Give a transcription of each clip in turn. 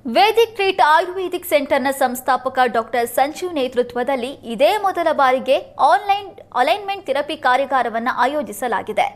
Vedic treat Ayurvedic ಸೆಂಟರ್ನ ಸಂಸ್ಥಾಪಕ doctor Sanjeev ನೇತೃತ್ವದಲ್ಲಿ ಇದೇ ಮೊದಲ ಬಾರಿಗೆ ಆನ್ಲೈನ್ ಅಲೈನ್ಮೆಂಟ್ ಥೆರಪಿ ಕಾರ್ಯಾಗಾರವನ್ನು ಆಯೋಜಿಸಲಾಗಿದೆ.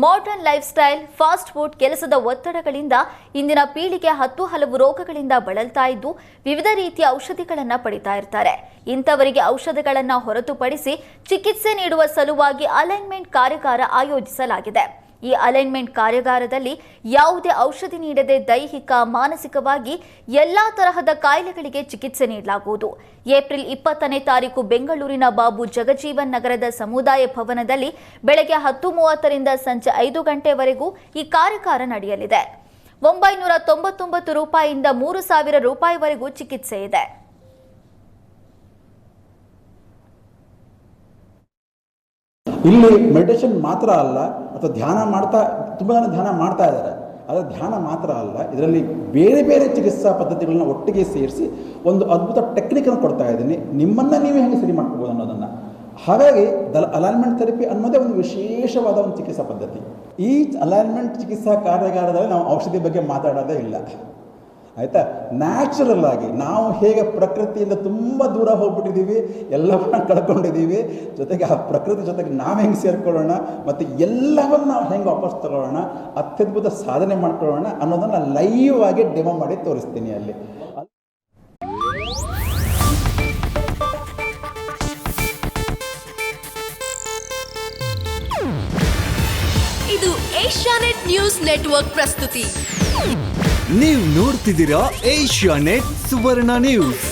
Modern life style, fast food, ಕೆಲಸದ ಒತ್ತಡಗಳಿಂದ ಇಂದಿನ ಪೀಳಿಗೆ ಹಲವು ರೋಗಗಳಿಂದ ಬಳಲ್ತಾ ಇದ್ದು ವಿವಿಧ ರೀತಿಯ ಔಷಧಿಗಳನ್ನು ಪಡಿತಾ ಇರ್ತಾರೆ. ಇಂಥವರಿಗೆ ಔಷಧಗಳನ್ನು ಹೊರತುಪಡಿಸಿ ಚಿಕಿತ್ಸೆ ನೀಡುವ ಸಲುವಾಗಿ ಅಲೈನ್ಮೆಂಟ್ ಕಾರ್ಯಾಗಾರ ಆಯೋಜಿಸಲಾಗಿದೆ. ಈ ಅಲೈನ್ಮೆಂಟ್ ಕಾರ್ಯಾಗಾರದಲ್ಲಿ ಯಾವುದೇ ಔಷಧಿ ನೀಡದೆ ದೈಹಿಕ, ಮಾನಸಿಕವಾಗಿ ಎಲ್ಲಾ ತರಹದ ಕಾಯಿಲೆಗಳಿಗೆ ಚಿಕಿತ್ಸೆ ನೀಡಲಾಗುವುದು. ಏಪ್ರಿಲ್ 20ನೇ ತಾರೀಕು ಬೆಂಗಳೂರಿನ ಬಾಬು ಜಗಜೀವನ್ ನಗರದ ಸಮುದಾಯ ಭವನದಲ್ಲಿ ಬೆಳಗ್ಗೆ 10:30ರಿಂದ ಸಂಜೆ 5 ಗಂಟೆವರೆಗೂ ಈ ಕಾರ್ಯಾಗಾರ ನಡೆಯಲಿದೆ. 999 ರೂಪಾಯಿಯಿಂದ 3,000 ರೂಪಾಯಿವರೆಗೂ ಚಿಕಿತ್ಸೆ ಇದೆ. ಇಲ್ಲಿ ಮೆಡಿಟೇಷನ್ ಮಾತ್ರ ಅಲ್ಲ, ಅಥವಾ ಧ್ಯಾನ ಮಾಡ್ತಾ ತುಂಬ ಜನ ಧ್ಯಾನ ಮಾಡ್ತಾ ಇದ್ದಾರೆ. ಆದರೆ ಧ್ಯಾನ ಮಾತ್ರ ಅಲ್ಲ, ಇದರಲ್ಲಿ ಬೇರೆ ಬೇರೆ ಚಿಕಿತ್ಸಾ ಪದ್ಧತಿಗಳನ್ನ ಒಟ್ಟಿಗೆ ಸೇರಿಸಿ ಒಂದು ಅದ್ಭುತ ಟೆಕ್ನಿಕನ್ನು ಕೊಡ್ತಾ ಇದ್ದೀನಿ. ನಿಮ್ಮನ್ನು ನೀವೇ ಹೇಗೆ ಸರಿ ಮಾಡ್ಕೋಬೋದು ಅನ್ನೋದನ್ನು. ಹಾಗಾಗಿ ಅಲೈನ್ಮೆಂಟ್ ಥೆರಪಿ ಅನ್ನೋದೇ ಒಂದು ವಿಶೇಷವಾದ ಒಂದು ಚಿಕಿತ್ಸಾ ಪದ್ಧತಿ. ಈ ಅಲೈನ್ಮೆಂಟ್ ಚಿಕಿತ್ಸಾ ಕಾರ್ಯಾಗಾರದಲ್ಲಿ ನಾವು ಔಷಧಿ ಬಗ್ಗೆ ಮಾತಾಡೋದೇ ಇಲ್ಲ, ಆಯಿತಾ. ನ್ಯಾಚುರಲ್ ಆಗಿ ನಾವು ಹೇಗೆ ಪ್ರಕೃತಿಯಿಂದ ತುಂಬ ದೂರ ಹೋಗ್ಬಿಟ್ಟಿದ್ದೀವಿ, ಎಲ್ಲವನ್ನ ಕಳ್ಕೊಂಡಿದ್ದೀವಿ, ಜೊತೆಗೆ ಆ ಪ್ರಕೃತಿ ಜೊತೆಗೆ ನಾವು ಹೆಂಗೆ ಸೇರ್ಕೊಳ್ಳೋಣ ಮತ್ತು ಎಲ್ಲವನ್ನು ನಾವು ಹೆಂಗೆ ವಾಪಸ್ ತಗೊಳ್ಳೋಣ, ಅತ್ಯದ್ಭುತ ಸಾಧನೆ ಮಾಡ್ಕೊಳ್ಳೋಣ ಅನ್ನೋದನ್ನು ಲೈವ್ ಆಗಿ ಡೆಮೋ ಮಾಡಿ ತೋರಿಸ್ತೀನಿ ಅಲ್ಲಿ. ಇದು ಏಷ್ಯಾನೆಟ್ ನ್ಯೂಸ್ ನೆಟ್ವರ್ಕ್ ಪ್ರಸ್ತುತಿ. ನೀವು ನೋಡ್ತಿದ್ದೀರಾ ಏಷ್ಯಾನೆಟ್ ಸುವರ್ಣ ನ್ಯೂಸ್.